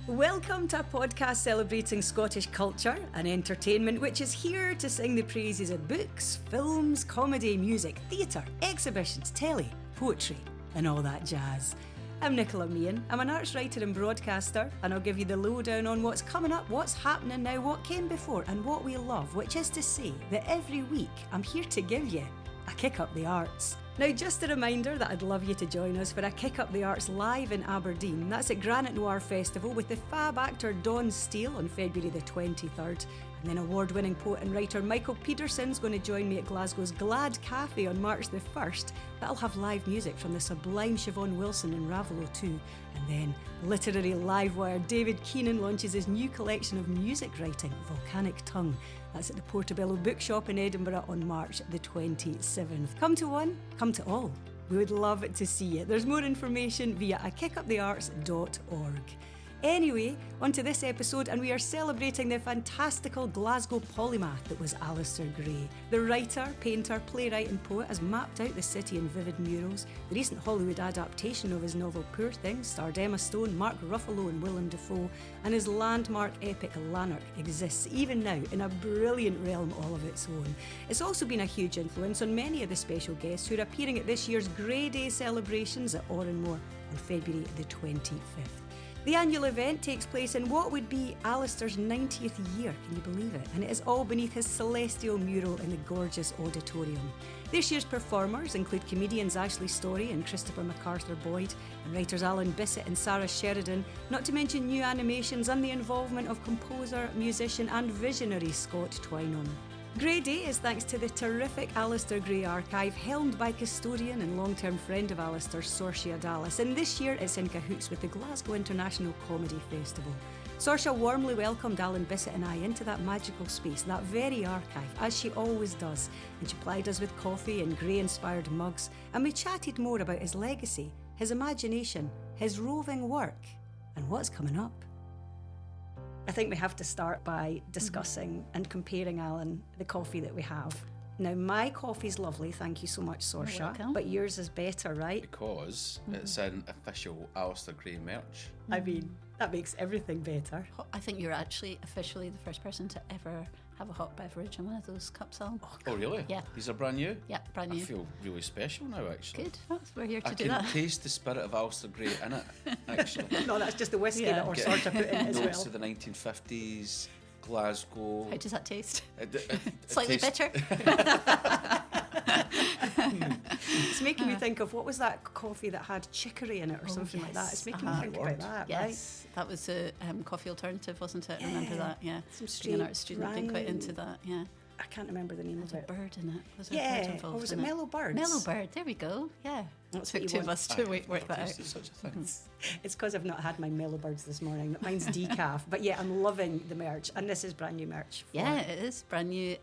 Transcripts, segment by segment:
Welcome to a podcast celebrating Scottish culture and entertainment, which is here to sing the praises of books, films, comedy, music, theatre, exhibitions, telly, poetry, and all that jazz. I'm Nicola Meehan. I'm an arts writer and broadcaster, and I'll give you the lowdown on what's coming up, what's happening now, what came before, and what we love, which is to say that every week I'm here to give you a kick up the arts. Now, just a reminder that I'd love you to join us for a Kick Up the Arts live in Aberdeen. That's at Granite Noir Festival with the fab actor Don Steele on February the 23rd. And then award-winning poet and writer Michael Peterson's going to join me at Glasgow's Glad Cafe on March the 1st. That'll have live music from the sublime Siobhan Wilson and Ravelo too. And then literary livewire David Keenan launches his new collection of music writing, Volcanic Tongue. That's at the Portobello Bookshop in Edinburgh on March the 27th. Come to one, come to all. We would love to see you. There's more information via kickupthearts.org. Anyway, on to this episode, and we are celebrating the fantastical Glasgow polymath that was Alasdair Gray. The writer, painter, playwright and poet has mapped out the city in vivid murals. The recent Hollywood adaptation of his novel Poor Things starred Emma Stone, Mark Ruffalo and Willem Dafoe, and his landmark epic Lanark exists even now in a brilliant realm all of its own. It's also been a huge influence on many of the special guests who are appearing at this year's Grey Day celebrations at Oranmore on February the 25th. The annual event takes place in what would be Alasdair's 90th year, can you believe it? And it is all beneath his celestial mural in the gorgeous auditorium. This year's performers include comedians Ashley Storrie and Christopher Macarthur-Boyd, and writers Alan Bissett and Sara Sheridan, not to mention new animations and the involvement of composer, musician and visionary Scott Twynholm. Grey Day is thanks to the terrific Alasdair Gray archive, helmed by custodian and long-term friend of Alasdair, Sorcha Dallas, and this year it's in cahoots with the Glasgow International Comedy Festival. Sorcha warmly welcomed Alan Bissett and I into that magical space, that very archive, as she always does, and she plied us with coffee and Gray-inspired mugs, and we chatted more about his legacy, his imagination, his roving work, and what's coming up. I think we have to start by discussing and comparing, Alan, the coffee that we have. Now, my coffee's lovely, thank you so much, Sorcha, but yours is better, right? Because it's an official Alasdair Gray merch. I mean, that makes everything better. I think you're actually officially the first person to ever have a hot beverage in one of those cups, Alan. Oh, really? Yeah. These are brand new? Yeah, brand new. I feel really special now, actually. Good. We're here to do I that. can taste the spirit of Alasdair Gray in it, actually. No, that's just the whiskey that Sorcha put in it as Notes well. of the 1950s, Glasgow. How does that taste? It Slightly tastes- bitter. It's making me think of, what was that coffee that had chicory in it or something like that? It's making me think about that, Yes, that was a coffee alternative, wasn't it? I remember that, yeah. Some Being an art student, being quite into straight that, yeah. I can't remember the name of There's it. a bird in it. Was there a bird involved or was it in Mellow Birds? Mellow Bird, there we go, yeah. That's Took what two you of want. us to work that out. tasted such a thing. It's because I've not had my Mellow Birds this morning. Mine's decaf. But yeah, I'm loving the merch. And this is brand new merch. Yeah, it is brand new.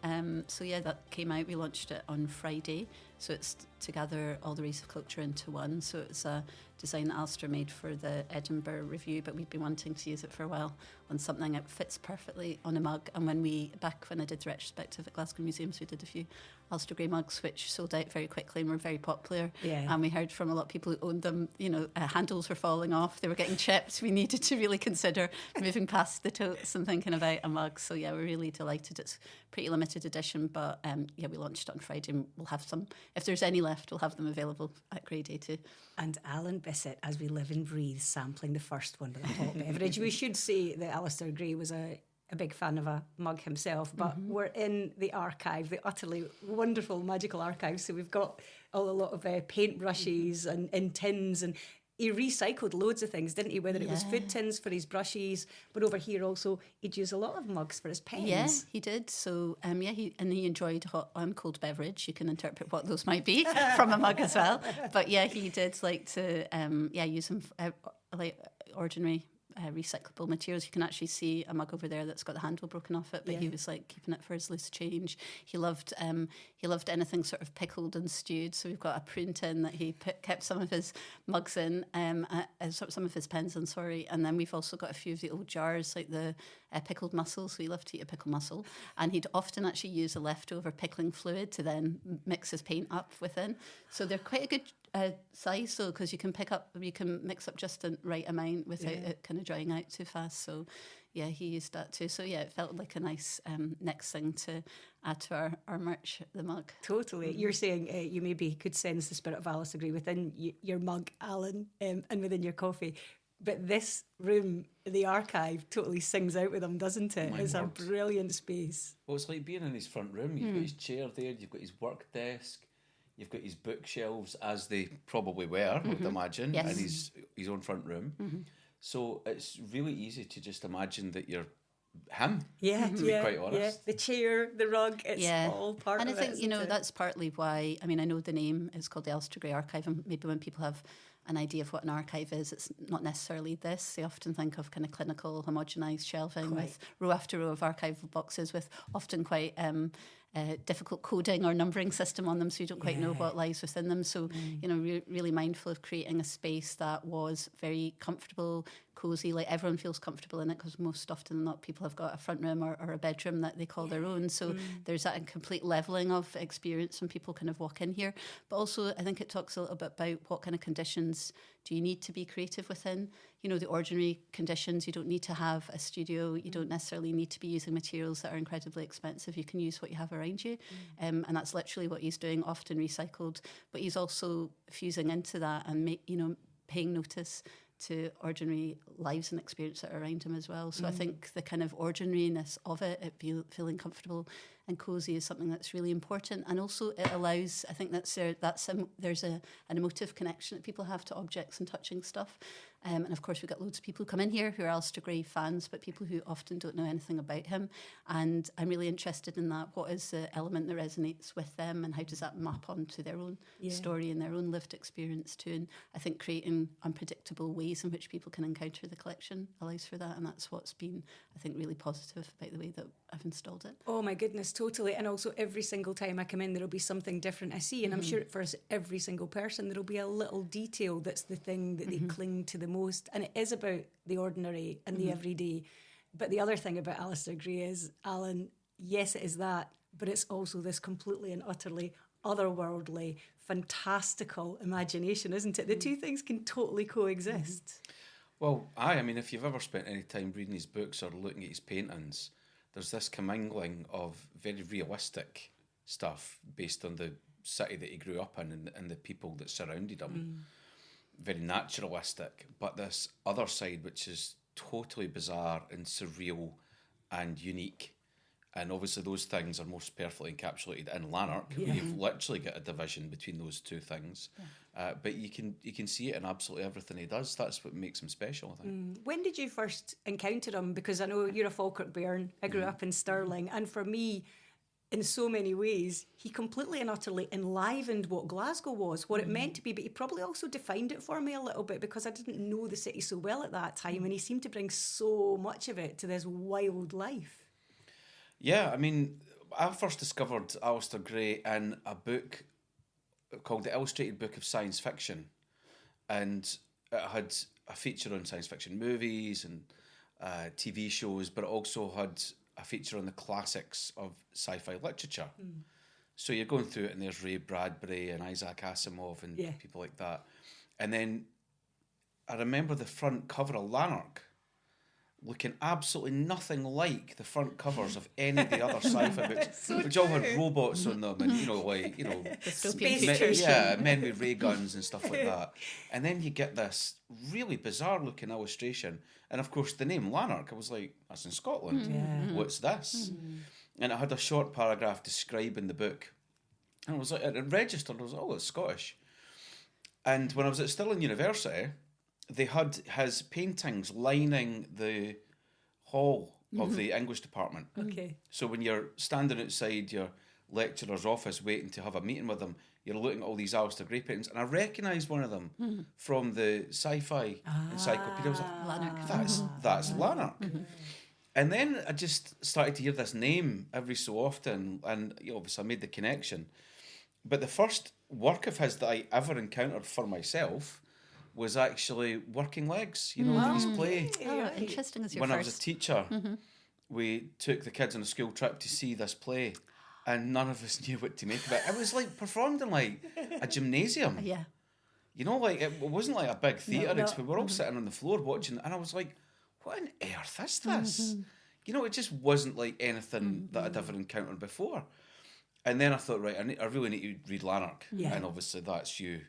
So yeah, that came out. We launched it on Friday. So it's to gather all the race of culture into one. So it's a design that Alasdair made for the Edinburgh Review, but we'd been wanting to use it for a while on something that fits perfectly on a mug. And when I did the retrospective at Glasgow Museums, we did a few Alasdair Gray mugs, which sold out very quickly and were very popular. Yeah. And we heard from a lot of people who owned them, handles were falling off, they were getting chipped. We needed to really consider moving past the totes and thinking about a mug. So yeah, we're really delighted. It's pretty limited edition, but we launched it on Friday and we'll have some, if there's any left, we'll have them available at Grey Day too. And Alan Bissett, as we live and breathe, sampling the first one with a hot beverage. We should say that Alasdair Gray was a big fan of a mug himself, but we're in the archive, the utterly wonderful, magical archive. So we've got a lot of paintbrushes and in tins, and he recycled loads of things, didn't he? Whether it was food tins for his brushes, but over here also he'd use a lot of mugs for his pens. Yeah, he did. So he enjoyed hot and cold beverage. You can interpret what those might be from a mug as well. But yeah, he did like to use them like ordinary recyclable materials. You can actually see a mug over there that's got the handle broken off it, but he was like keeping it for his loose change. He loved anything sort of pickled and stewed, so we've got a prune tin that he kept some of his mugs in, some of his pens in, and then we've also got a few of the old jars like the pickled mussels, so he loved to eat a pickled mussel, and he'd often actually use a leftover pickling fluid to then mix his paint up within, so they're quite a good size though, because you can mix up just the right amount without it kind of drying out too fast. So yeah, he used that too. So yeah, it felt like a nice next thing to add to our merch, the mug. Totally. You're saying you maybe could sense the spirit of Alasdair Gray within your mug, Alan, and within your coffee. But this room, the archive, totally sings out with him, doesn't it? It's a brilliant space. Well, it's like being in his front room. You've got his chair there, you've got his work desk, you've got his bookshelves, as they probably were, I would imagine, in his own front room. So it's really easy to just imagine that you're him. Yeah, to be quite honest. Yeah. The chair, the rug, it's all part of it. And I think, that's partly why, I mean, I know the name is called the Alasdair Gray Archive, and maybe when people have an idea of what an archive is, it's not necessarily this. They often think of kind of clinical, homogenised shelving with row after row of archival boxes with often quite difficult coding or numbering system on them, so you don't quite know what lies within them. So, really mindful of creating a space that was very comfortable, cosy, like everyone feels comfortable in it, because most often than not people have got a front room or a bedroom that they call their own. So there's that complete levelling of experience when people kind of walk in here. But also I think it talks a little bit about what kind of conditions do you need to be creative within. The ordinary conditions, you don't need to have a studio, you don't necessarily need to be using materials that are incredibly expensive. You can use what you have around you. And that's literally what he's doing, often recycled. But he's also fusing into that and paying notice to ordinary lives and experience that are around him as well. So I think the kind of ordinariness of it feeling comfortable and cosy is something that's really important. And also it allows, I think there's an emotive connection that people have to objects and touching stuff. And of course, we've got loads of people who come in here who are Alasdair Gray fans, but people who often don't know anything about him. And I'm really interested in that. What is the element that resonates with them, and how does that map onto their own story and their own lived experience too? And I think creating unpredictable ways in which people can encounter the collection allows for that. And that's what's been, I think, really positive about the way that I've installed it. Oh my goodness, totally. And also every single time I come in, there'll be something different I see. And I'm sure for every single person, there'll be a little detail that's the thing that they cling to the most. And it is about the ordinary and the everyday. But the other thing about Alasdair Gray is, Alan, yes, it is that, but it's also this completely and utterly otherworldly, fantastical imagination, isn't it? The two things can totally coexist. Well, I mean, if you've ever spent any time reading his books or looking at his paintings, there's this commingling of very realistic stuff based on the city that he grew up in and the people that surrounded him. Very naturalistic, but this other side which is totally bizarre and surreal and unique. And obviously those things are most perfectly encapsulated in Lanark. Yeah. You've literally got a division between those two things. Yeah. But you can see it in absolutely everything he does. That's what makes him special, I think. When did you first encounter him? Because I know you're a Falkirk bairn. I grew up in Stirling. And for me, in so many ways, he completely and utterly enlivened what Glasgow was, what it meant to be, but he probably also defined it for me a little bit, because I didn't know the city so well at that time, and he seemed to bring so much of it to this wild life. Yeah, I mean, I first discovered Alasdair Gray in a book called The Illustrated Book of Science Fiction, and it had a feature on science fiction movies and TV shows, but it also had a feature on the classics of sci-fi literature. So you're going through it and there's Ray Bradbury and Isaac Asimov and people like that. And then I remember the front cover of Lanark looking absolutely nothing like the front covers of any of the other sci-fi books, which all had robots on them and, men with ray guns and stuff like that. And then you get this really bizarre looking illustration. And of course, the name Lanark, I was like, that's in Scotland. What's this? And it had a short paragraph describing the book. And I was like, it registered. I was like, oh, it's Scottish. And when I was at Stirling University, they had his paintings lining the hall of the English department. Okay. So when you're standing outside your lecturer's office waiting to have a meeting with them, you're looking at all these Alasdair Gray paintings, and I recognised one of them from the sci-fi encyclopedia. I was like, Lanark. That's Lanark. And then I just started to hear this name every so often, and obviously I made the connection. But the first work of his that I ever encountered for myself was actually Working Legs, his play. Oh, interesting as your When first. I was a teacher, we took the kids on a school trip to see this play, and none of us knew what to make of it. It was like performed in like a gymnasium. Yeah. You know, like, it wasn't like a big theatre. No. We were all sitting on the floor watching, and I was like, what on earth is this? You know, it just wasn't like anything that I'd ever encountered before. And then I thought, right, I really need to read Lanark. Yeah. And obviously that's you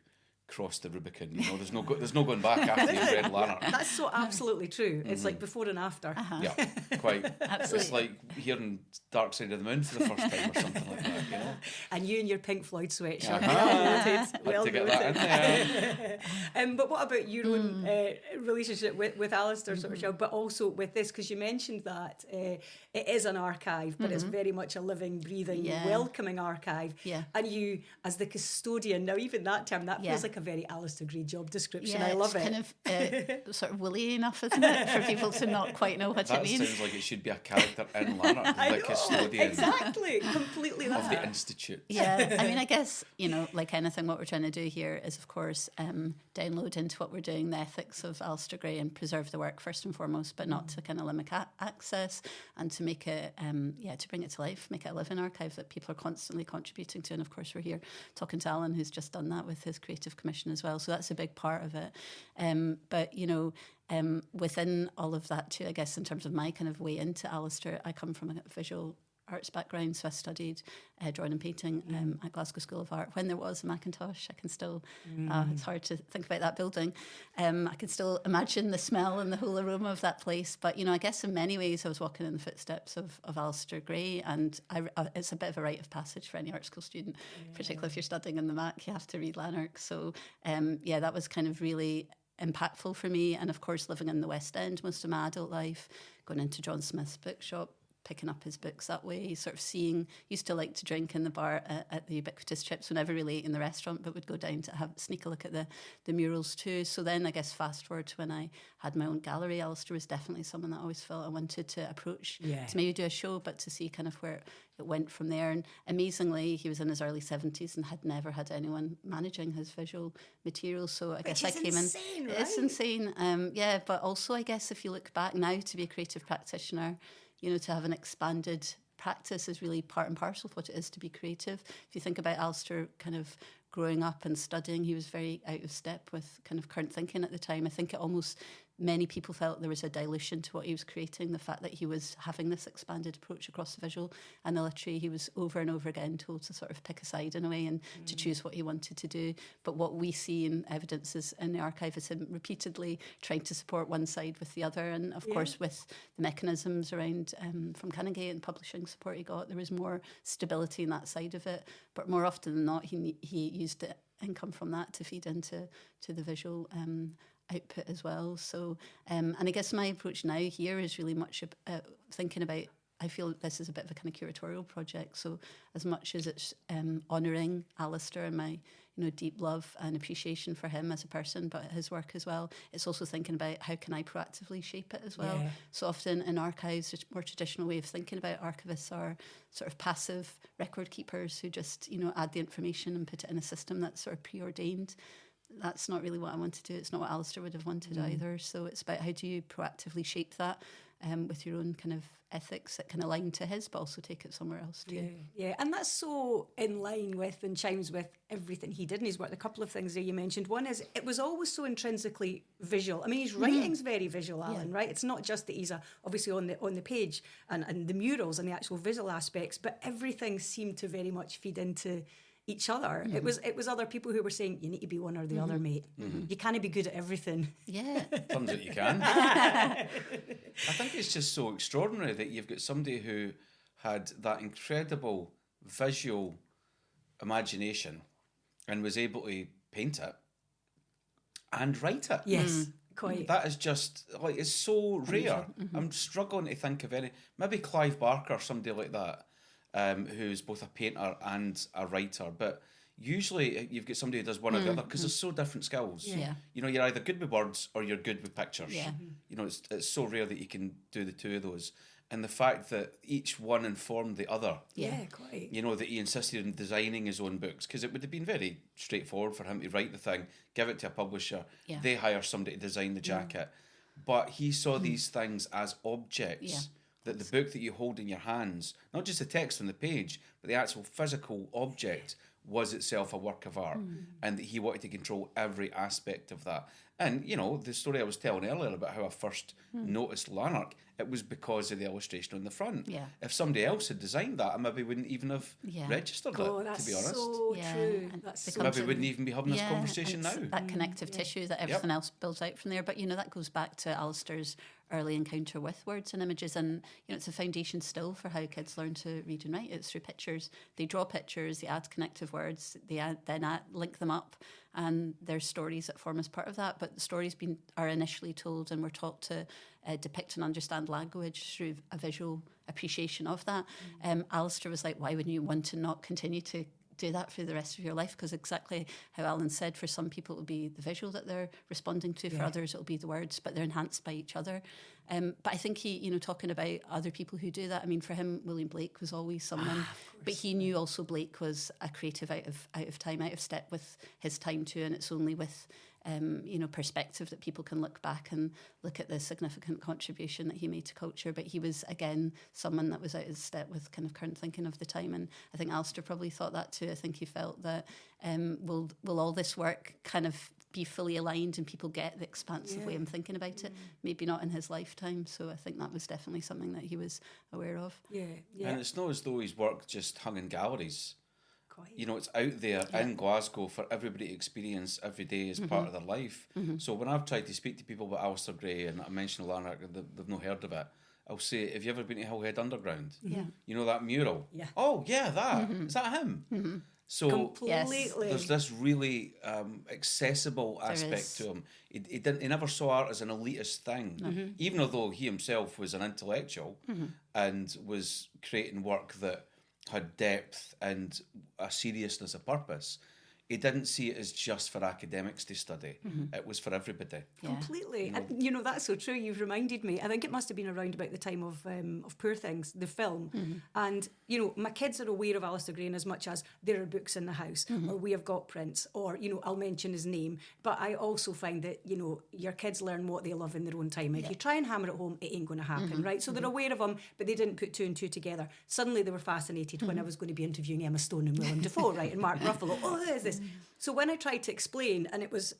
crossed the Rubicon. You know, there's no going back after you've read Lanark. That's so absolutely true. It's like before and after. Yeah, quite. Absolutely. It's like hearing Dark Side of the Moon for the first time or something like that, you know. And you and your Pink Floyd sweatshirt. Uh-huh. Well noted. Had to get that in there. But what about your own relationship with Alasdair, Sorcha, but also with this? Because you mentioned that it is an archive, but it's very much a living, breathing, welcoming archive. Yeah. And you, as the custodian, now even that term, that feels like a very Alasdair Gray job description. I love it. It's kind of sort of woolly enough, isn't it, for people to not quite know what it That means. sounds like it should be a character in Lanark, I the know, custodian exactly, completely of that. the institute. Yeah, I mean, I guess, you know, like anything, what we're trying to do here is, of course, download into what we're doing the ethics of Alasdair Gray and preserve the work first and foremost, but not to kind of limit access, and to make it, to bring it to life, make it a living archive that people are constantly contributing to. And of course, we're here talking to Alan, who's just done that with his creative commission as well. So that's a big part of it. But, you know, within all of that too, I guess, in terms of my kind of way into Alasdair, I come from a visual arts background, so I studied drawing and painting at Glasgow School of Art when there was a Macintosh. I can still, it's hard to think about that building. I can still imagine the smell and the whole aroma of that place. But, you know, I guess in many ways I was walking in the footsteps of Alasdair Gray, and it's a bit of a rite of passage for any art school student, particularly if you're studying in the Mac, you have to read Lanark. So, that was kind of really impactful for me. And of course, living in the West End most of my adult life, going into John Smith's bookshop, picking up his books that way, sort of seeing, used to like to drink in the bar at the Ubiquitous Chips, we never really ate in the restaurant, but would go down to sneak a look at the murals too. So then I guess fast forward to when I had my own gallery, Alasdair was definitely someone that I always felt I wanted to approach, to maybe do a show, but to see kind of where it went from there. And amazingly, he was in his early 70s and had never had anyone managing his visual materials. So I guess I came insane, in. Right? It's insane. But also I guess if you look back now to be a creative practitioner, you know, to have an expanded practice is really part and parcel of what it is to be creative. If you think about Alasdair kind of growing up and studying, he was very out of step with kind of current thinking at the time. I think it almost, many people felt there was a dilution to what he was creating, the fact that he was having this expanded approach across the visual and the literary. He was over and over again told to sort of pick a side in a way and to choose what he wanted to do. But what we see in evidences in the archive is him repeatedly trying to support one side with the other. And of course, with the mechanisms around from Canongate and publishing support he got, there was more stability in that side of it. But more often than not, he used the income from that to feed into the visual output as well. So, and I guess my approach now here is really much thinking about, I feel this is a bit of a kind of curatorial project. So as much as it's honouring Alasdair and my, you know, deep love and appreciation for him as a person, but his work as well, it's also thinking about how can I proactively shape it as well. Yeah. So often in archives, a more traditional way of thinking about archivists are sort of passive record keepers who just, you know, add the information and put it in a system that's sort of preordained. That's not really what I want to do. It's not what Alasdair would have wanted either. So it's about how do you proactively shape that with your own kind of ethics that can align to his, but also take it somewhere else too. Yeah, and that's so in line with and chimes with everything he did in his work. A couple of things there you mentioned. One is it was always so intrinsically visual. I mean, his writing's very visual, Alan, right? It's not just that he's obviously on the page and the murals and the actual visual aspects, but everything seemed to very much feed into each other. It was other people who were saying you need to be one or the other, mate. You can't be good at everything. Yeah, turns out you can. I think it's just so extraordinary that you've got somebody who had that incredible visual imagination and was able to paint it and write it. Yes, quite. That is just like, it's so rare. I'm struggling to think of any. Maybe Clive Barker or somebody like that. Who's both a painter and a writer, but usually you've got somebody who does one or the other because there's so different skills. Yeah. You know, you're either good with words or you're good with pictures. Yeah. You know, it's so rare that you can do the two of those. And the fact that each one informed the other. Yeah, quite. You know, that he insisted on designing his own books because it would have been very straightforward for him to write the thing, give it to a publisher, they hire somebody to design the jacket. But he saw these things as objects. Yeah. That the book that you hold in your hands, not just the text on the page, but the actual physical object, was itself a work of art, and that he wanted to control every aspect of that. And, you know, the story I was telling earlier about how I first noticed Lanark, it was because of the illustration on the front. Yeah. If somebody else had designed that, I maybe wouldn't even have registered it, to be honest. So true. And That's becomes so Maybe true. wouldn't even be having this conversation now. That connective tissue that everything else builds out from there. But, you know, that goes back to Alasdair's early encounter with words and images, and you know, it's a foundation still for how kids learn to read and write. It's through pictures. They draw pictures, they add connective words, they link them up, and there's stories that form as part of that. But the stories are initially told, and we're taught to depict and understand language through a visual appreciation of that. Alasdair was like, why would you want to not continue to do that for the rest of your life? Because exactly how Alan said, for some people it will be the visual that they're responding to, for others it'll be the words, but they're enhanced by each other. But I think he, you know, talking about other people who do that, I mean, for him, William Blake was always someone, but he knew also Blake was a creative out of time, out of step with his time too, and it's only with you know, perspective that people can look back and look at the significant contribution that he made to culture. But he was, again, someone that was out of step with kind of current thinking of the time. And I think Alasdair probably thought that too. I think he felt that will all this work kind of be fully aligned and people get the expansive way of thinking about it? Maybe not in his lifetime. So I think that was definitely something that he was aware of. Yeah. And it's not as though his work just hung in galleries. Quite. You know, it's out there in Glasgow for everybody to experience every day as part of their life. So when I've tried to speak to people about Alasdair Gray and I mention Lanark, they've not heard of it, I'll say, have you ever been to Hillhead Underground? Yeah. You know that mural? Yeah. Oh, yeah, that. Is that him? So Completely. there's this really accessible aspect to him. He never saw art as an elitist thing, even although he himself was an intellectual and was creating work that had depth and a seriousness of purpose. He didn't see it as just for academics to study. It was for everybody. Completely. And, you know, that's so true. You've reminded me. I think it must have been around about the time of Poor Things, the film. And, you know, my kids are aware of Alasdair Gray in as much as there are books in the house or we have got prints or, you know, I'll mention his name. But I also find that, you know, your kids learn what they love in their own time. If you try and hammer it home, it ain't going to happen, right? So they're aware of him, but they didn't put two and two together. Suddenly they were fascinated when I was going to be interviewing Emma Stone and Willem Dafoe, right? And Mark Ruffalo. Oh, who is this? So when I tried to explain, and it was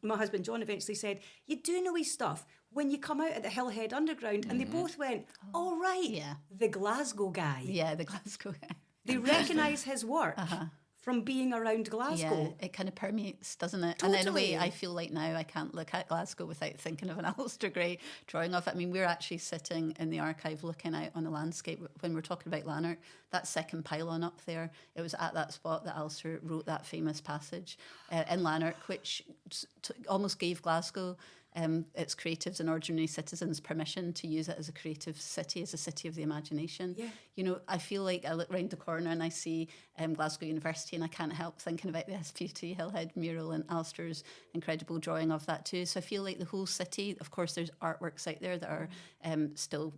my husband John eventually said, you do know his stuff when you come out at the Hillhead Underground. And they both went, oh, right, the Glasgow guy. Yeah, the Glasgow guy. They recognise his work from being around Glasgow. Yeah, it kind of permeates, doesn't it? Totally. And in a way, I feel like now I can't look at Glasgow without thinking of an Alasdair Gray drawing of it. I mean, we're actually sitting in the archive looking out on the landscape when we're talking about Lanark. That second pylon up there, it was at that spot that Alasdair wrote that famous passage in Lanark, which almost gave Glasgow its creatives and ordinary citizens permission to use it as a creative city, as a city of the imagination. Yeah. You know, I feel like I look round the corner and I see Glasgow University and I can't help thinking about the SPT Hillhead mural and Alasdair's incredible drawing of that too. So I feel like the whole city, of course there's artworks out there that are still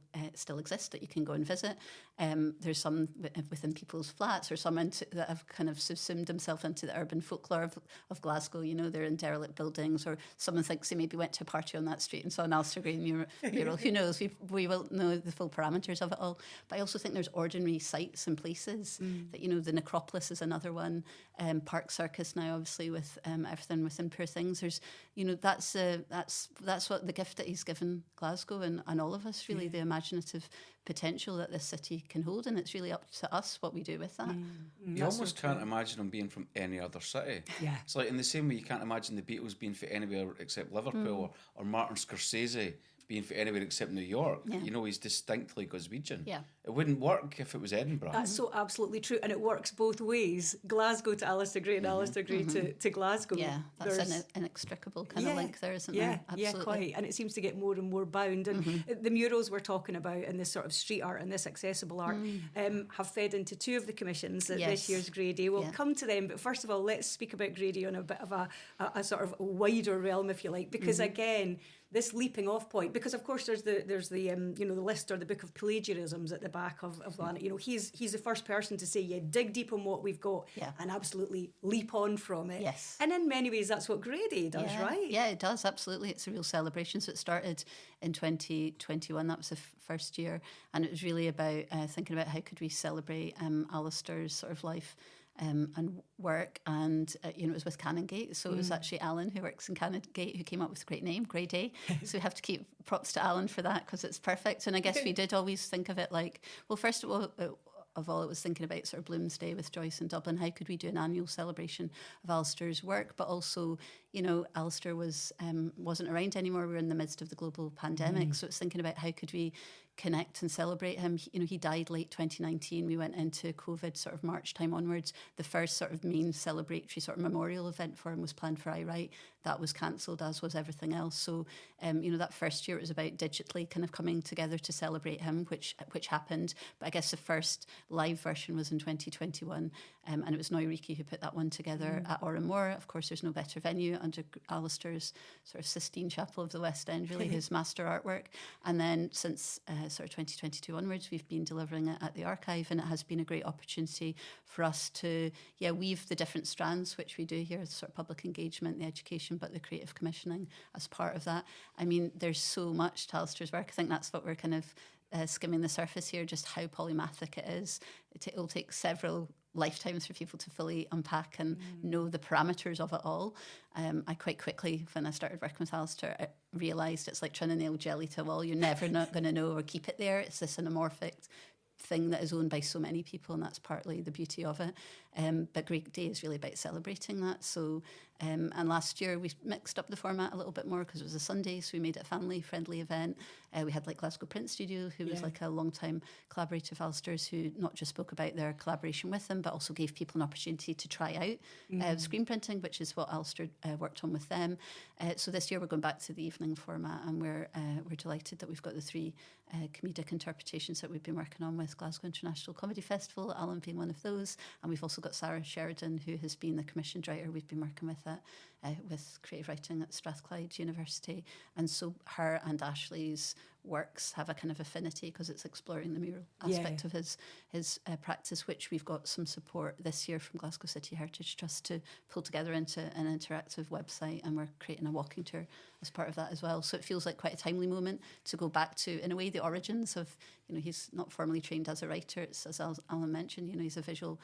exist that you can go and visit. There's some within people's flats or some that have kind of subsumed themselves into the urban folklore of Glasgow. You know, they're in derelict buildings, or someone thinks they maybe went to a party on that street and saw an Alasdair Gray mural. Who knows? We won't know the full parameters of it all. But I also think there's ordinary sites and places that, you know, the Necropolis is another one. Park Circus now, obviously, with everything within Poor Things. There's, you know, that's what the gift that he's given Glasgow and all of us, really, the imaginative potential that this city can hold, and it's really up to us what we do with that. You almost can't imagine him being from any other city. Yeah. It's like in the same way you can't imagine the Beatles being from anywhere except Liverpool or Martin Scorsese being for anywhere except New York. Yeah. You know, he's distinctly Glaswegian. Yeah. It wouldn't work if it was Edinburgh. That's so absolutely true, and it works both ways. Glasgow to Alasdair Gray and Alasdair Gray to Glasgow. Yeah, that's an inextricable kind of link there, isn't there? Absolutely. Yeah, quite. And it seems to get more and more bound. And the murals we're talking about and this sort of street art and this accessible art have fed into two of the commissions at this year's Grey Day. We'll come to them, but first of all, let's speak about Grey Day on a bit of a sort of wider realm, if you like, because again, this leaping off point, because of course there's the you know, the list or the book of plagiarisms at the back of Lanark. You know, he's the first person to say, yeah, dig deep on what we've got and absolutely leap on from it. Yes. And in many ways that's what Grey Day does, right? Yeah, it does, absolutely. It's a real celebration. So it started in 2021, that was the first year, and it was really about thinking about how could we celebrate Alasdair's sort of life and work. And, it was with Canongate. So it was actually Alan, who works in Canongate, who came up with a great name, Grey Day. So we have to keep props to Alan for that, because it's perfect. And I guess we did always think of it like, well, first of all, it was thinking about sort of Bloomsday with Joyce in Dublin. How could we do an annual celebration of Alasdair's work? But also, Alasdair wasn't around anymore. We were in the midst of the global pandemic. So it's thinking about how could we connect and celebrate him. He died late 2019. We went into COVID sort of March time onwards. The first sort of main celebratory sort of memorial event for him was planned for iWrite. That was cancelled, as was everything else. So, that first year it was about digitally kind of coming together to celebrate him, which happened. But I guess the first live version was in 2021, and it was Noiriki who put that one together at Oramora. Of course, there's no better venue under Alasdair's sort of Sistine Chapel of the West End, really, his master artwork. And then since sort of 2022 onwards, we've been delivering it at the archive, and it has been a great opportunity for us to weave the different strands which we do here, the sort of public engagement, the education, but the creative commissioning as part of that. I mean, there's so much to Alasdair's work. I think that's what we're kind of skimming the surface here, just how polymathic it is. It will take several lifetimes for people to fully unpack and know the parameters of it all. I quite quickly, when I started working with Alasdair, I realised it's like trying to nail jelly to a wall. You're never not going to know or keep it there. It's this anamorphic thing that is owned by so many people, and that's partly the beauty of it. But Great Day is really about celebrating that. So, and last year we mixed up the format a little bit more because it was a Sunday, so we made it a family-friendly event. We had like Glasgow Print Studio, who was like a long-time collaborator of Alasdair's, who not just spoke about their collaboration with him, but also gave people an opportunity to try out screen printing, which is what Alasdair worked on with them. So this year we're going back to the evening format, and we're delighted that we've got the 3 comedic interpretations that we've been working on with Glasgow International Comedy Festival, Alan being one of those. And we've also got Sara Sheridan, who has been the commissioned writer we've been working with with creative writing at Strathclyde University. And so her and Ashley's works have a kind of affinity because it's exploring the mural aspect of his practice, which we've got some support this year from Glasgow City Heritage Trust to pull together into an interactive website, and we're creating a walking tour as part of that as well. So it feels like quite a timely moment to go back to, in a way, the origins of, he's not formally trained as a writer. It's, as Alan mentioned, he's a visual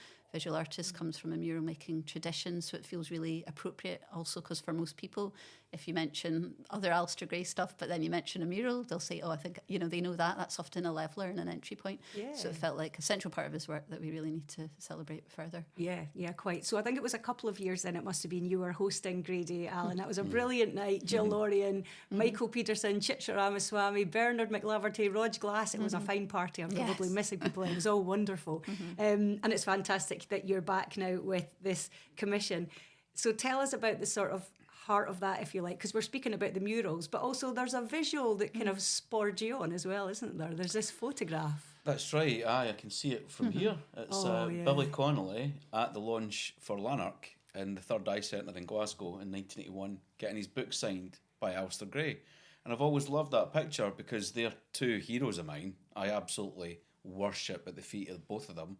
artist, comes from a mural making tradition, so it feels really appropriate also because for most people, if you mention other Alasdair Gray stuff, but then you mention a mural, they'll say, I think, they know that. That's often a leveller and an entry point. Yeah. So it felt like a central part of his work that we really need to celebrate further. Yeah, quite. So I think it was a couple of years then, it must have been, you were hosting Grey Day, Alan. That was a brilliant night. Jill Lorien, Michael Peterson, Chitra Ramaswamy, Bernard McLaverty, Rog Glass. It was a fine party. I'm probably missing people. It was all wonderful. And it's fantastic that you're back now with this commission. So tell us about the sort of heart of that, if you like, because we're speaking about the murals, but also there's a visual that kind of spurred you on as well, isn't there? There's this photograph. That's right, I can see it from here. It's Billy Connolly at the launch for Lanark in the Third Eye Centre in Glasgow in 1981, getting his book signed by Alasdair Gray. And I've always loved that picture because they're 2 heroes of mine. I absolutely worship at the feet of both of them.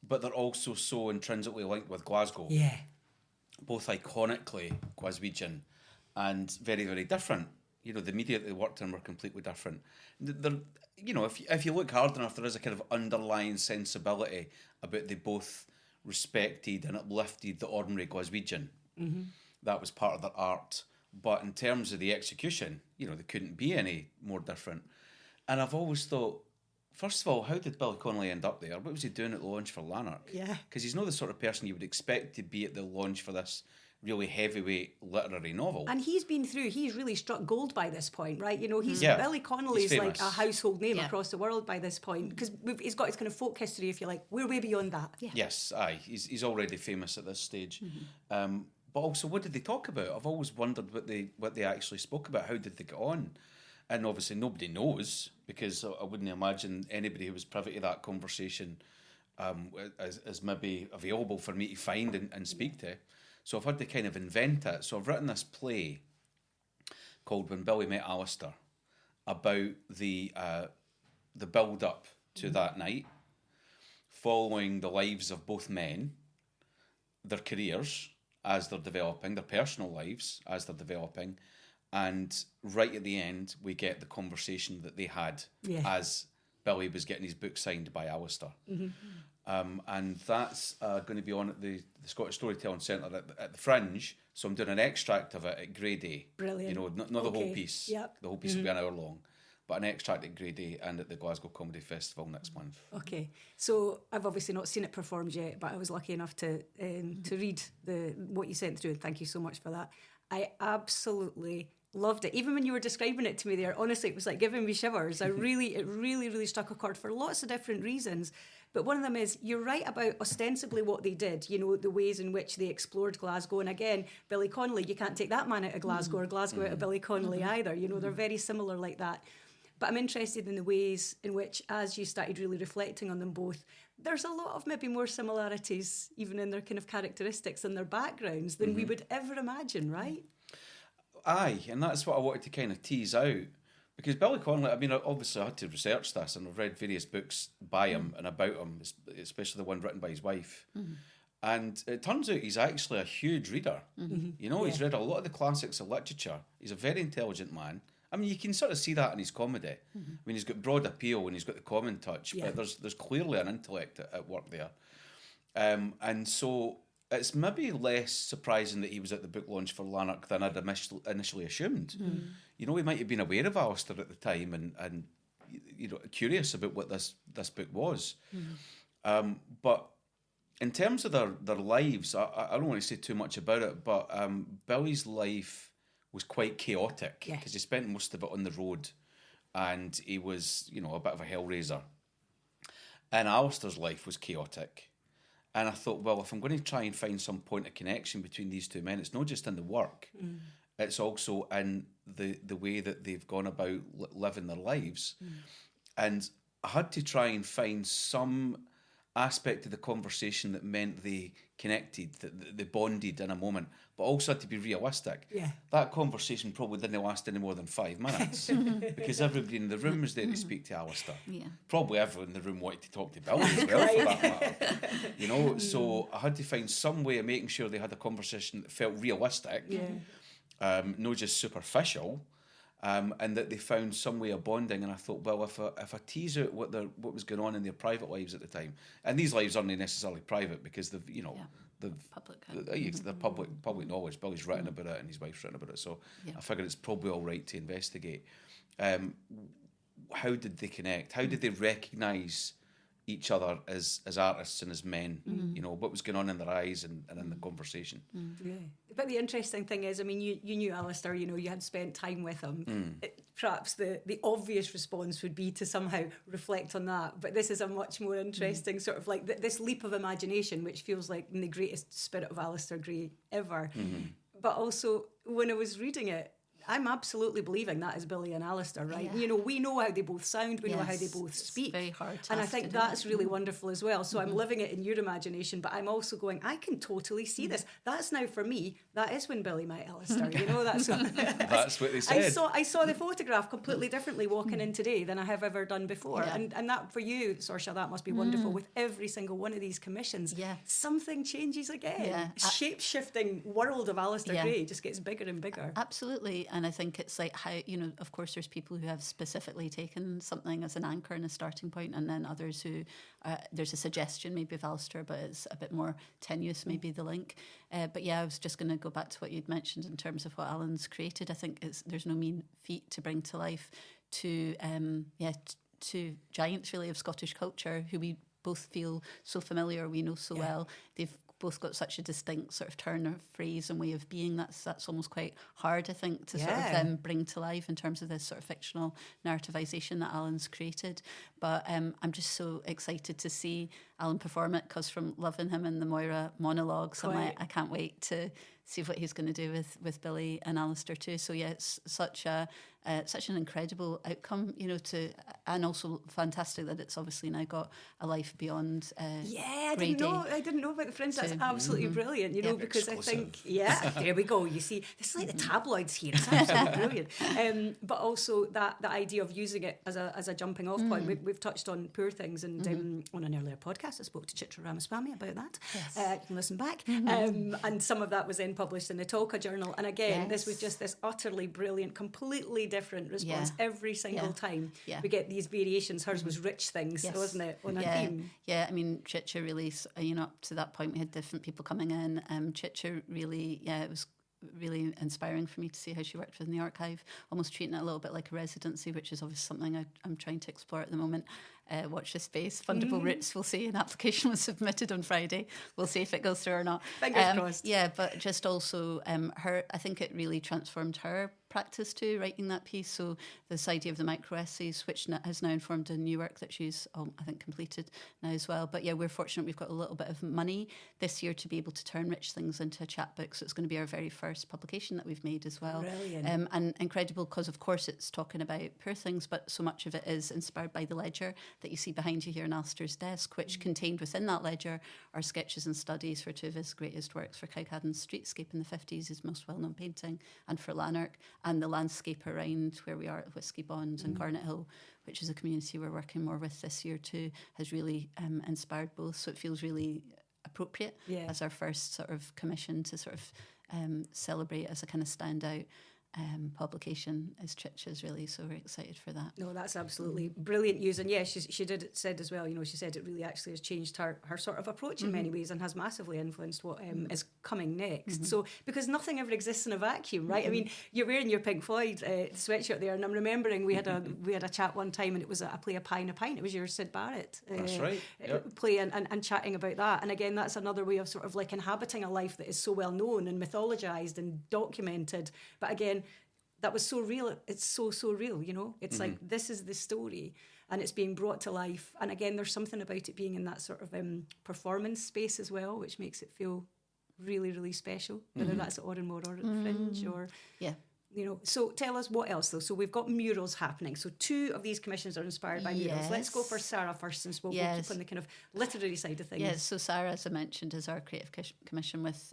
But they're also so intrinsically linked with Glasgow. Yeah. Both iconically Glaswegian and very, very different. The media that they worked in were completely different. If you look hard enough, there is a kind of underlying sensibility about they both respected and uplifted the ordinary Glaswegian. That was part of their art. But in terms of the execution, they couldn't be any more different. And I've always thought, first of all, how did Billy Connolly end up there? What was he doing at the launch for Lanark? Yeah. Because he's not the sort of person you would expect to be at the launch for this really heavyweight literary novel. And he's really struck gold by this point, right? Billy Connolly's like a household name across the world by this point, because he's got his kind of folk history, if you like. We're way beyond that. Yeah. Yes, aye. He's already famous at this stage. But also, what did they talk about? I've always wondered what they actually spoke about. How did they get on? And obviously nobody knows, because I wouldn't imagine anybody who was privy to that conversation is maybe available for me to find and speak to. So I've had to kind of invent it. So I've written this play called When Billy Met Alasdair, about the build-up to that night, following the lives of both men, their careers as they're developing, their personal lives as they're developing, and right at the end, we get the conversation that they had as Billy was getting his book signed by Alasdair. And that's going to be on at the Scottish Storytelling Centre at the Fringe. So I'm doing an extract of it at Grey Day. Brilliant. You know, not the whole piece. Yep. The whole piece will be an hour long. But an extract at Grey Day and at the Glasgow Comedy Festival next month. Okay, so I've obviously not seen it performed yet, but I was lucky enough to read what you sent through, and thank you so much for that. I absolutely loved it. Even when you were describing it to me there, honestly, it was like giving me shivers. It really struck a chord for lots of different reasons. But one of them is, you're right about ostensibly what they did, you know, the ways in which they explored Glasgow. And again, Billy Connolly, you can't take that man out of Glasgow or Glasgow out of Billy Connolly either. You know, they're very similar like that. But I'm interested in the ways in which, as you started really reflecting on them both, there's a lot of maybe more similarities, even in their kind of characteristics and their backgrounds, than we would ever imagine, right? Aye, and that's what I wanted to kind of tease out. Because Billy Connolly, I mean, obviously I had to research this, and I've read various books by him and about him, especially the one written by his wife. And it turns out he's actually a huge reader. You know, he's read a lot of the classics of literature. He's a very intelligent man. I mean, you can sort of see that in his comedy. I mean, he's got broad appeal and he's got the common touch, but there's clearly an intellect at work there. And so it's maybe less surprising that he was at the book launch for Lanark than I'd initially assumed. You know, he might have been aware of Alasdair at the time and you know, curious about what this book was. But in terms of their lives, I don't want to say too much about it, but Billy's life was quite chaotic because he spent most of it on the road, and he was, you know, a bit of a hellraiser. And Alasdair's life was chaotic. And I thought, well, if I'm going to try and find some point of connection between these two men, it's not just in the work, it's also in the way that they've gone about living their lives. And I had to try and find some aspect of the conversation that meant they connected, that they bonded in a moment, but also had to be realistic. That conversation probably didn't last any more than 5 minutes because everybody in the room was there to speak to Alasdair. Probably everyone in the room wanted to talk to Billy as well, for that matter. You know, so I had to find some way of making sure they had a conversation that felt realistic, not just superficial. And that they found some way of bonding, and I thought, well, if I tease out what was going on in their private lives at the time, and these lives aren't necessarily private because they've, you know, they're public knowledge. Billy's written about it, and his wife's written about it, so I figured it's probably all right to investigate. How did they connect? How did they recognise each other as artists and as men? You know, what was going on in their eyes and in the conversation. But the interesting thing is, I mean, you knew Alasdair, you know, you had spent time with him. Perhaps the obvious response would be to somehow reflect on that, but this is a much more interesting sort of like this leap of imagination, which feels like in the greatest spirit of Alasdair Gray ever. But also, when I was reading it, I'm absolutely believing that is Billy and Alasdair, right? You know, we know how they both sound, we know how they both speak. Very hard and I think that's really wonderful as well. So I'm living it in your imagination, but I'm also going, I can totally see this. That's now for me, that is when Billy met Alasdair. You know, that's what they said. I saw the photograph completely differently walking in today than I have ever done before. And that for you, Sorcha, that must be wonderful. With every single one of these commissions, something changes again. Shape-shifting world of Alasdair Gray just gets bigger and bigger. Absolutely. And I think it's like how, you know, of course there's people who have specifically taken something as an anchor and a starting point, and then others who there's a suggestion maybe of Alasdair, but it's a bit more tenuous, maybe the link. But yeah, I was just going to go back to what you'd mentioned in terms of what Alan's created. I think there's no mean feat to bring to life two giants really of Scottish culture who we both feel so familiar, we know so well. They've both got such a distinct sort of turn of phrase and way of being. That's almost quite hard, I think, to sort of bring to life in terms of this sort of fictional narrativization that Alan's created. But I'm just so excited to see Alan perform it, because from loving him in the Moira monologues, I'm like, I can't wait to see what he's going to do with Billy and Alasdair too. So yeah, it's such an incredible outcome, you know, and also fantastic that it's obviously now got a life beyond. I didn't know about the Fringe. That's absolutely brilliant, you know, because exclusive. I think there we go. You see, it's like the tabloids here. It's absolutely brilliant. But also that idea of using it as a jumping off point. We've touched on Poor Things and on an earlier podcast podcast. I spoke to Chitra Ramaswamy about that. Yes. You can listen back. And some of that was then published in the Tolka Journal. And again, this was just this utterly brilliant, completely different response every single time. We get these variations. Hers was rich things, wasn't it, on a theme? Yeah, I mean, Chitra really, up to that point, we had different people coming in. Chitra really, it was really inspiring for me to see how she worked within the archive, almost treating it a little bit like a residency, which is obviously something I'm trying to explore at the moment. Watch this space. Fundable Roots, we'll see. An application was submitted on Friday. We'll see if it goes through or not. Fingers crossed. Yeah, but just also her, I think it really transformed her practice too, writing that piece. So this idea of the micro essays, which has now informed a new work that she's, I think, completed now as well. But yeah, we're fortunate we've got a little bit of money this year to be able to turn rich things into a chapbook. So it's going to be our very first publication that we've made as well. Brilliant. And incredible because, of course, it's talking about poor things, but so much of it is inspired by the ledger that you see behind you here on Alasdair's desk, which contained within that ledger are sketches and studies for two of his greatest works, for Cowcaddon's Streetscape in the 50s, his most well-known painting, and for Lanark, and the landscape around where we are at Whiskey Bond and Garnet Hill, which is a community we're working more with this year too, has really inspired both. So it feels really appropriate as our first sort of commission to sort of celebrate as a kind of standout publication as Chitra's really, so we're excited for that. No, that's absolutely brilliant news. And yeah, she said as well, she said it really actually has changed her sort of approach in many ways and has massively influenced what is coming next. So, because nothing ever exists in a vacuum, right? I mean, you're wearing your Pink Floyd sweatshirt there, and I'm remembering we had a chat one time, and it was a play, A Pie and a Pint. It was your Sid Barrett that's right. play, and chatting about that. And again, that's another way of sort of like inhabiting a life that is so well known and mythologized and documented. But again, that was so real. It's so real, It's like, this is the story and it's being brought to life. And again, there's something about it being in that sort of performance space as well, which makes it feel really, really special, whether that's at Oranmore or at the Fringe or... Yeah. So tell us what else though. So we've got murals happening. So 2 of these commissions are inspired by murals. Let's go for Sara first, since we'll keep on the kind of literary side of things. Yes, so Sara, as I mentioned, is our creative commission with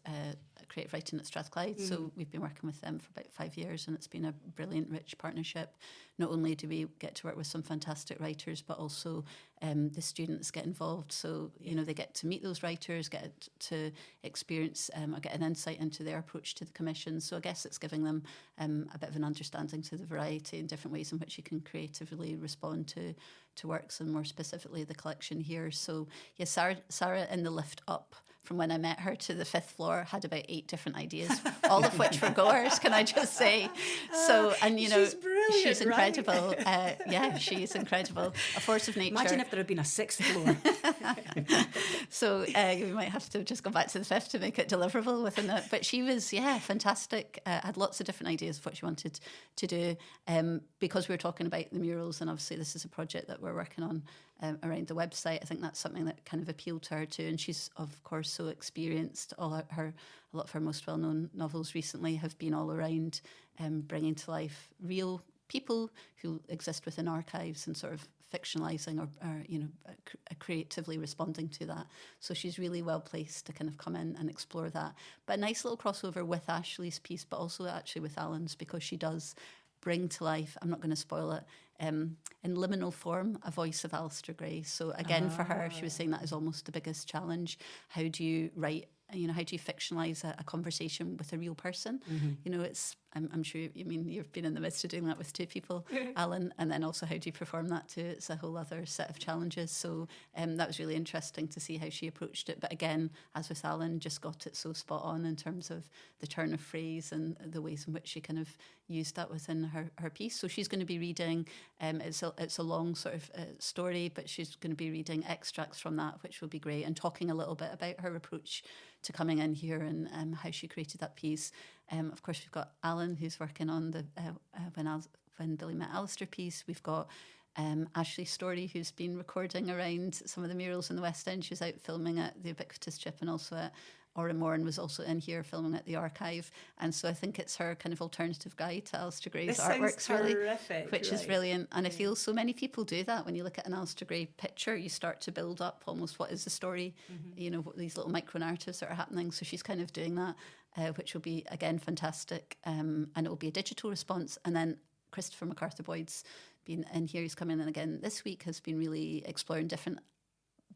creative writing at Strathclyde. So we've been working with them for about 5 years, and it's been a brilliant, rich partnership. Not only do we get to work with some fantastic writers, but also the students get involved. So, they get to meet those writers, get to experience or get an insight into their approach to the commission. So I guess it's giving them a bit of an understanding to the variety and different ways in which you can creatively respond to works, and more specifically the collection here. So, Sara in the lift up from when I met her to the 5th floor had about 8 different ideas, all of which were goers, can I just say. So, and she's brilliant, she's incredible. Right? She's incredible. A force of nature. Imagine if there had been a 6th floor. So we might have to just go back to the 5th to make it deliverable within it. But she was, fantastic. Had lots of different ideas of what she wanted to do. Because we were talking about the murals, and obviously this is a project that we're working on around the website. I think that's something that kind of appealed to her too. And she's, of course, so experienced. A lot of her most well-known novels recently have been all around bringing to life real people who exist within archives and sort of fictionalising or creatively responding to that. So she's really well placed to kind of come in and explore that. But a nice little crossover with Ashley's piece, but also actually with Alan's, because she does bring to life, I'm not going to spoil it, in liminal form, a voice of Alasdair Gray. So again, for her, she was saying that is almost the biggest challenge. How do you write, how do you fictionalise a conversation with a real person? It's, I'm sure, you've been in the midst of doing that with 2 people, Alan, and then also how do you perform that too? It's a whole other set of challenges. So that was really interesting to see how she approached it. But again, as with Alan, just got it so spot on in terms of the turn of phrase and the ways in which she kind of used that within her piece. So she's going to be reading, it's a long sort of story, but she's going to be reading extracts from that, which will be great, and talking a little bit about her approach to coming in here and how she created that piece. Of course, we've got Alan, who's working on the When Billy Met Alasdair piece. We've got Ashley Storrie, who's been recording around some of the murals in the West End. She was out filming at the Ubiquitous Chip and also at Oranmore, and was also in here filming at the archive. And so I think it's her kind of alternative guide to Alasdair Gray's artworks, really, which is brilliant. And I feel so many people do that. When you look at an Alasdair Gray picture, you start to build up almost what is the story, what these little micro narratives that are happening. So she's kind of doing that, which will be, again, fantastic. And it will be a digital response. And then Christopher Macarthur-Boyd's been in here. He's coming in again this week, has been really exploring different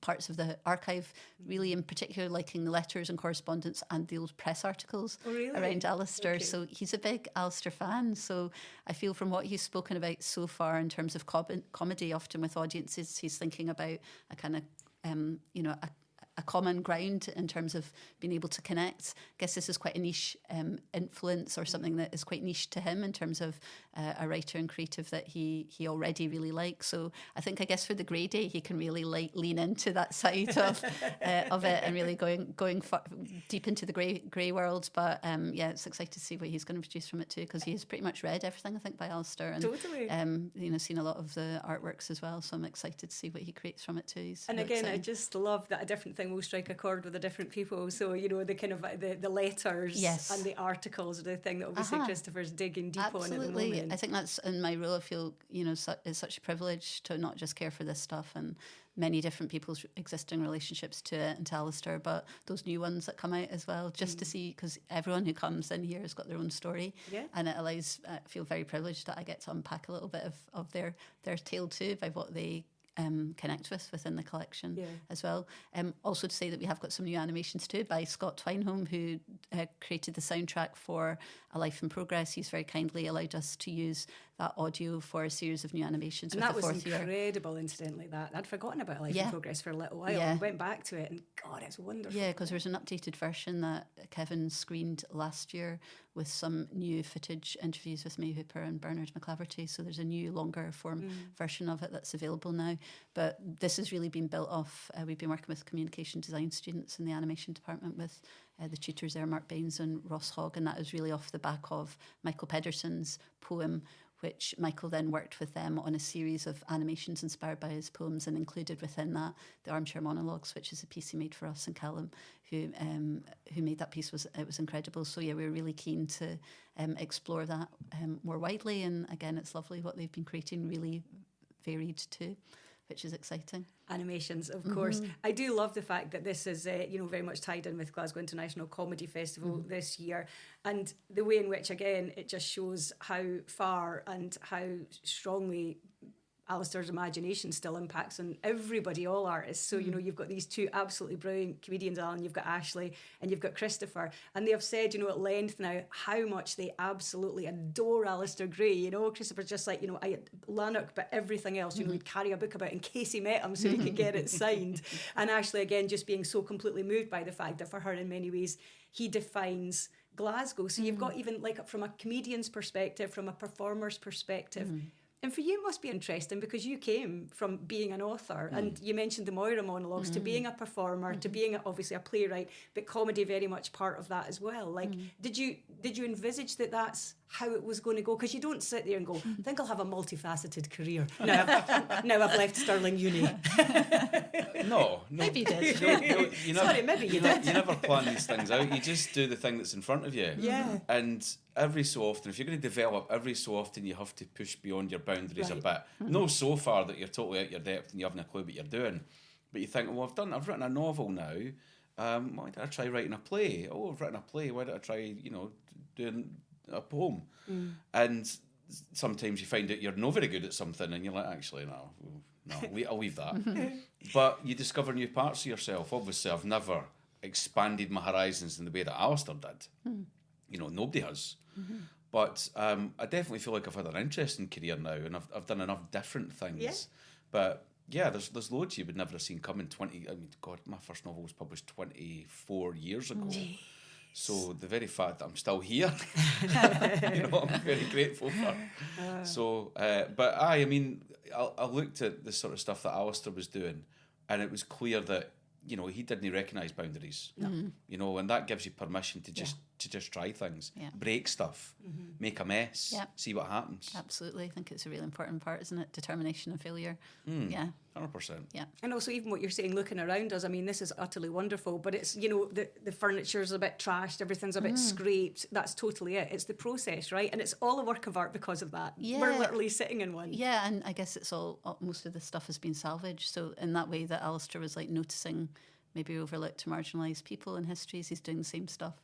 parts of the archive, really in particular liking the letters and correspondence and the old press articles around Alasdair. Okay. So he's a big Alasdair fan. So I feel from what he's spoken about so far in terms of comedy, often with audiences, he's thinking about a kind of, a common ground in terms of being able to connect. I guess this is quite a niche influence, or something that is quite niche to him in terms of a writer and creative that he already really likes. So I guess for the Gray Day, he can really lean into that side of it and really going deep into the Gray world. But it's exciting to see what he's going to produce from it too, because he's pretty much read everything, I think, by Alasdair, and totally. Seen a lot of the artworks as well. So I'm excited to see what he creates from it too. And again, I just love that a different thing will strike a chord with the different people. So the kind of the letters and the articles are the thing that obviously Christopher's digging deep on at the moment. I think that's in my role. I feel it's such a privilege to not just care for this stuff and many different people's existing relationships to it and to Alasdair, but those new ones that come out as well, just to see, because everyone who comes in here has got their own story, and it allows, I feel very privileged that I get to unpack a little bit of their tale too, by what they connect within the collection as well. Also to say that we have got some new animations too by Scott Twynholm, who created the soundtrack for A Life in Progress. He's very kindly allowed us to use that audio for a series of new animations. And with that the was fourth incredible, year. Incidentally. That I'd forgotten about A Life in Progress for a little while and went back to it, and God, it's wonderful. Yeah, because there's an updated version that Kevin screened last year with some new footage, interviews with May Hooper and Bernard McClaverty. So there's a new longer form version of it that's available now. But this has really been built off. We've been working with communication design students in the animation department with the tutors there, Mark Baines and Ross Hogg, and that is really off the back of Michael Pedersen's poem, which Michael then worked with them on a series of animations inspired by his poems, and included within that the Armchair Monologues, which is a piece he made for us, and Callum, who made that piece. It was incredible. So we were really keen to explore that more widely, and again, it's lovely what they've been creating, really varied too, which is exciting. Animations, of course. I do love the fact that this is very much tied in with Glasgow International Comedy Festival this year, and the way in which, again, it just shows how far and how strongly Alasdair's imagination still impacts on everybody, all artists. So, you've got these two absolutely brilliant comedians, Alan, you've got Ashley and you've got Christopher, and they have said, at length now, how much they absolutely adore Alasdair Gray. Christopher's just like, I Lanark, but everything else, he'd carry a book about in case he met him so he could get it signed. And Ashley, again, just being so completely moved by the fact that for her, in many ways, he defines Glasgow. So you've got, even like from a comedian's perspective, from a performer's perspective, and for you, it must be interesting, because you came from being an author, and you mentioned the Moira monologues, to being a performer, to being obviously a playwright, but comedy very much part of that as well. Like, did you envisage that that's how it was going to go? Because you don't sit there and go, I think I'll have a multifaceted career. Now I've left Stirling Uni. No. Maybe you did. Maybe you did. You never plan these things out. You just do the thing that's in front of you. Yeah. And every so often, if you're going to develop, every so often you have to push beyond your boundaries a bit. No so far that you're totally out your depth and you haven't a clue what you're doing. But you think, well, I've written a novel now. Why did I try writing a play? Oh, I've written a play. Why did I try, doing a poem? And sometimes you find out you're not very good at something, and you're like, actually, no, I'll leave that. But you discover new parts of yourself. Obviously, I've never expanded my horizons in the way that Alasdair did. Nobody has. But I definitely feel like I've had an interesting career now, and I've done enough different things. Yeah. But yeah, there's loads you would never have seen coming. My first novel was published 24 years ago. So the very fact that I'm still here, I'm very grateful for. So, but I looked at the sort of stuff that Alasdair was doing, and it was clear that he didn't recognise boundaries. And that gives you permission to just try things, break stuff, make a mess, see what happens. Absolutely, I think it's a really important part, isn't it? Determination and failure. 100%. Yeah. And also, even what you're saying, looking around us, this is utterly wonderful, but it's, the furniture's a bit trashed, everything's a bit scraped. That's totally it. It's the process, right? And it's all a work of art because of that. Yeah. We're literally sitting in one. Yeah, and I guess it's most of the stuff has been salvaged. So in that way that Alasdair was like noticing maybe overlooked, marginalised people in histories, he's doing the same stuff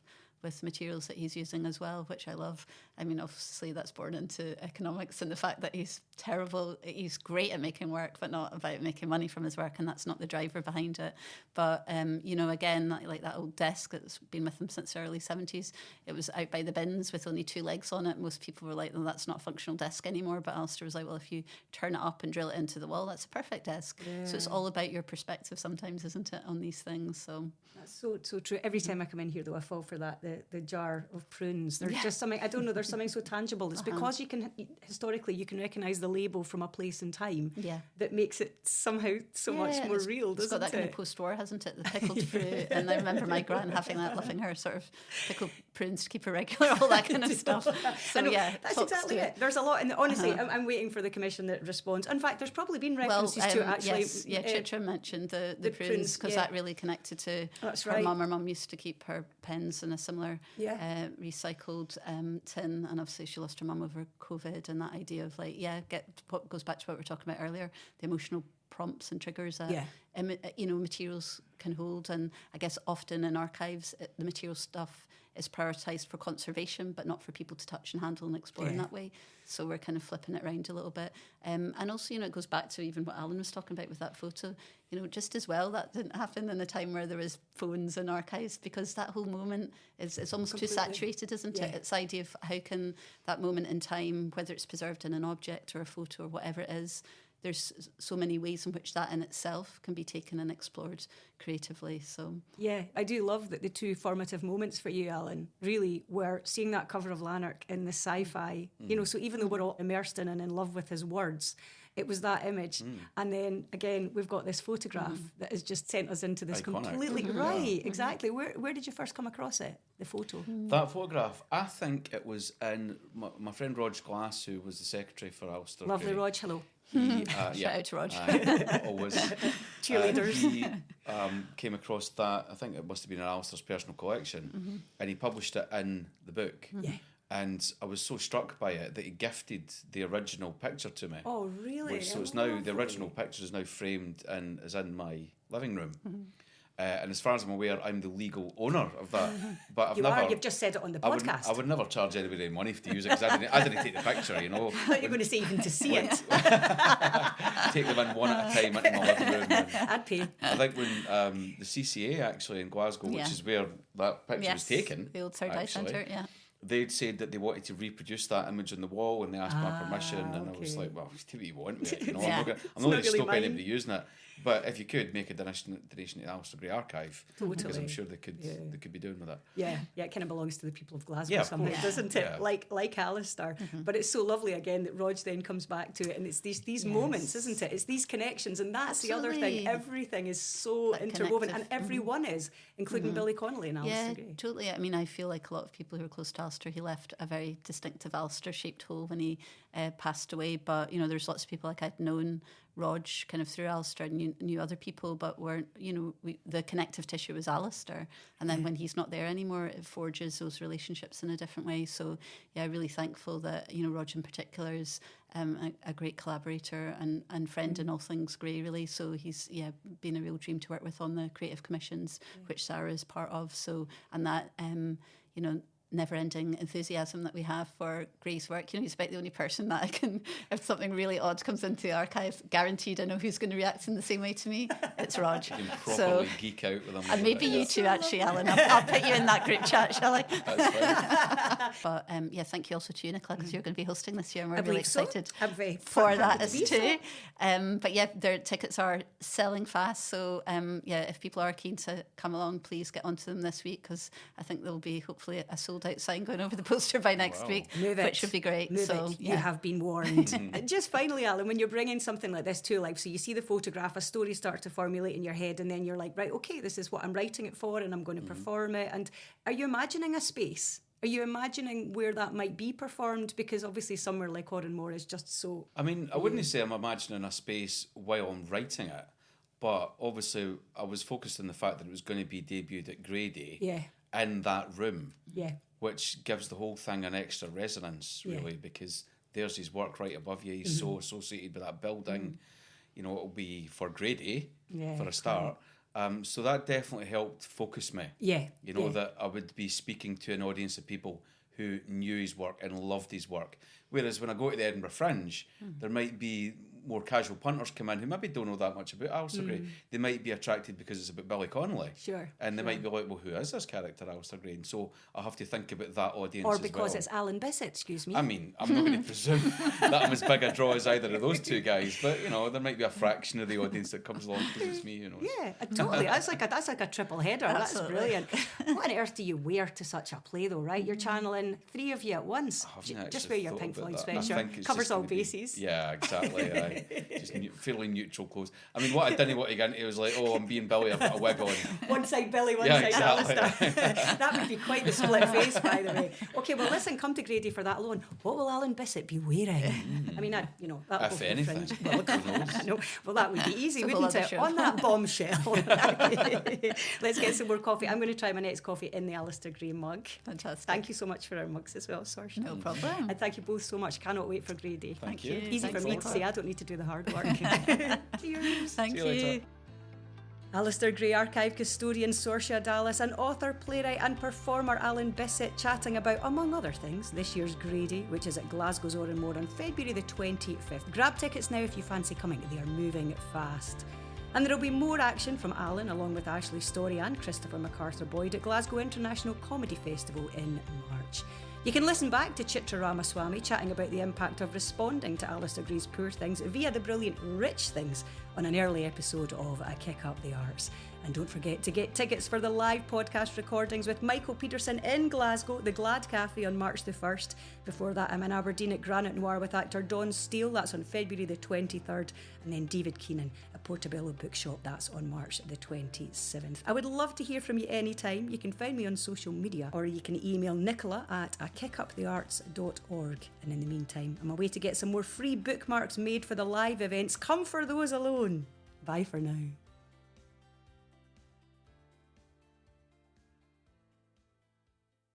with materials that he's using as well, which I love. I mean, obviously that's born into economics and the fact that he's terrible. He's great at making work, but not about making money from his work, and that's not the driver behind it. But, you know, again, like that old desk that's been with him since the early 70s, it was out by the bins with only 2 legs on it. Most people were like, well, that's not a functional desk anymore. But Alasdair was like, well, if you turn it up and drill it into the wall, that's a perfect desk. Yeah. So it's all about your perspective sometimes, isn't it, on these things? So that's so true. Every time I come in here, though, I fall for that, the jar of prunes. There's just something, I don't know, there's something so tangible. It's because you can, historically, you can recognise the label from a place and time that makes it somehow so much more real, doesn't it? It's got that kind of post-war, hasn't it? The pickled fruit. And I remember my gran having that, loving her sort of pickled prunes to keep her regular, all that kind of stuff. So yeah, that's exactly it. There's a lot, and honestly, I'm waiting for the commission that responds. In fact, there's probably been references to actually. Yes, Chitra mentioned the prunes because that really connected to her mum. Her mum used to keep her pens in a similar recycled tin, and obviously she lost her mum over COVID, and that idea of like get what goes back to what we were talking about earlier, the emotional prompts and triggers that you know, materials can hold. And I guess often in archives the material stuff is prioritised for conservation but not for people to touch and handle and explore in that way. So we're kind of flipping it around a little bit. And also, you know, it goes back to even what Alan was talking about with that photo. You know, just as well that didn't happen in a time where there was phones and archives, because that whole moment is almost completely too saturated, isn't it? It's the idea of how can that moment in time, whether it's preserved in an object or a photo or whatever it is, there's so many ways in which that in itself can be taken and explored creatively. So yeah, I do love that the 2 formative moments for you, Alan, really were seeing that cover of Lanark in the sci-fi, you know, so even though we're all immersed in and in love with his words, it was that image. And then again, we've got this photograph that has just sent us into this iconic. Completely right, exactly. Where did you first come across it, the photo? That photograph, I think it was in my friend Rog Glass, who was the secretary for Alasdair Lovely Gray. Rog, hello. Shout out to Rog. Always. Cheerleaders. He came across that, I think it must have been in Alasdair's personal collection, and he published it in the book. Yeah. And I was so struck by it that he gifted the original picture to me. Oh, really? So it's now, the original picture is now framed and is in my living room. And as far as I'm aware, I'm the legal owner of that. But you've just said it on the podcast. I would never charge anybody any money to use it, because I didn't take the picture, you know. I thought you were going to say even to see it. Take them in one at a time into my living room. I'd pay. I think when the CCA actually in Glasgow, which is where that picture was taken, the old Sara Centre, they'd said that they wanted to reproduce that image on the wall, and they asked my permission, and I was like, well, do what you want with it, you know. I'm not going to stop anybody using it. But if you could make a donation to the Alasdair Gray archive, because I'm sure they could be doing with it. Yeah, it kind of belongs to the people of Glasgow somehow, doesn't it? Yeah. Like Alasdair. But it's so lovely again that Rog then comes back to it, and it's these moments, isn't it? It's these connections, and that's the other thing. Everything is so interwoven, and everyone is, including Billy Connolly and Alasdair Gray. Totally. I mean, I feel like a lot of people who are close to Alasdair, he left a very distinctive Alasdair-shaped hole when he passed away. But, you know, there's lots of people like I'd known Rog kind of through Alasdair, knew other people, but weren't, you know, the connective tissue was Alasdair. And then when he's not there anymore, it forges those relationships in a different way. So, yeah, really thankful that, you know, Rog in particular is a great collaborator and friend in all things Gray, really. So he's, been a real dream to work with on the creative commissions, which Sara is part of. So, and that, you know, never-ending enthusiasm that we have for Gray's work. You know, he's about the only person that I can, if something really odd comes into the archive, guaranteed I know who's going to react in the same way to me. It's Rog. You can properly geek out with him. And maybe you too, actually, Alan. I'll put you in that group chat, shall I? That's fine. But thank you also to you, Nicola, because you're going to be hosting this year, and we're really excited for that as too. But yeah, their tickets are selling fast. So if people are keen to come along, please get onto them this week, because I think there'll be hopefully a sold out sign going over the poster by next week, which would be great. You have been warned. And just finally, Alan, when you're bringing something like this to life, so you see the photograph, a story starts to formulate in your head, and then you're like, right, okay, this is what I'm writing it for, and I'm going to perform it. And are you imagining a space? Are you imagining where that might be performed? Because obviously somewhere like Oranmore is just so... I mean, I wouldn't say I'm imagining a space while I'm writing it, but obviously I was focused on the fact that it was going to be debuted at Grey Day in that room. Yeah. Which gives the whole thing an extra resonance, really, because there's his work right above you. He's so associated with that building. You know, it'll be for Grey Day, for a start. So that definitely helped focus me. Yeah. You know, that I would be speaking to an audience of people who knew his work and loved his work. Whereas when I go to the Edinburgh Fringe, there might be more casual punters come in who maybe don't know that much about Alasdair Gray. They might be attracted because it's about Billy Connolly. Sure. And they might be like, well, who is this character, Alasdair Gray? And so I have to think about that audience Or as because well. it's Alan Bissett, excuse me. I mean, I'm not going to presume that I'm as big a draw as either of those two guys, but, you know, there might be a fraction of the audience that comes along because it's me, you know. Yeah, totally. That's like a triple header. Absolutely. That's brilliant. What on earth do you wear to such a play, though, right? You're channeling three of you at once. Just wear your Pink Floyd sweatshirt. Covers all bases. Yeah, exactly. Just fairly neutral clothes. I mean, what I didn't want to get into was like, oh, I'm being Billy, I've got a wig on. One side Billy, one Yeah, side exactly. Alasdair. That would be quite the split face, by the way. Okay, well, listen, come to Grady for that alone. What will Alan Bissett be wearing? I mean, that'll go If for the anything. Fringe. Well, no, well, that would be easy, It's a wouldn't whole it? other show. On that bombshell. Let's get some more coffee. I'm going to try my next coffee in the Alasdair Gray mug. Fantastic. Thank you so much for our mugs as well, Sorcha. No problem. And thank you both so much. Cannot wait for Grady. Thank you. Easy Thanks for me a to lot. say. I don't need to do the hard work. Cheers. Thank See you later. you. Alasdair Gray archive custodian Sorcha Dallas and author, playwright and performer Alan Bissett chatting about, among other things, this year's Grady, which is at Glasgow's Oranmore on February the 25th. Grab tickets now if you fancy coming. They are moving fast. And there will be more action from Alan, along with Ashley Storrie and Christopher Macarthur-Boyd at Glasgow International Comedy Festival in March. You can listen back to Chitra Ramaswamy chatting about the impact of responding to Alasdair Gray's Poor Things via the brilliant Rich Things on an early episode of A Kick Up the Arts. And don't forget to get tickets for the live podcast recordings with Michael Peterson in Glasgow, the Glad Cafe on March the 1st. Before that, I'm in Aberdeen at Granite Noir with actor Don Steele. That's on February the 23rd. And then David Keenan at Portobello Bookshop. That's on March the 27th. I would love to hear from you anytime. You can find me on social media or you can email Nicola at akickupthearts.org. And in the meantime, I'm away to get some more free bookmarks made for the live events. Come for those alone. Bye for now.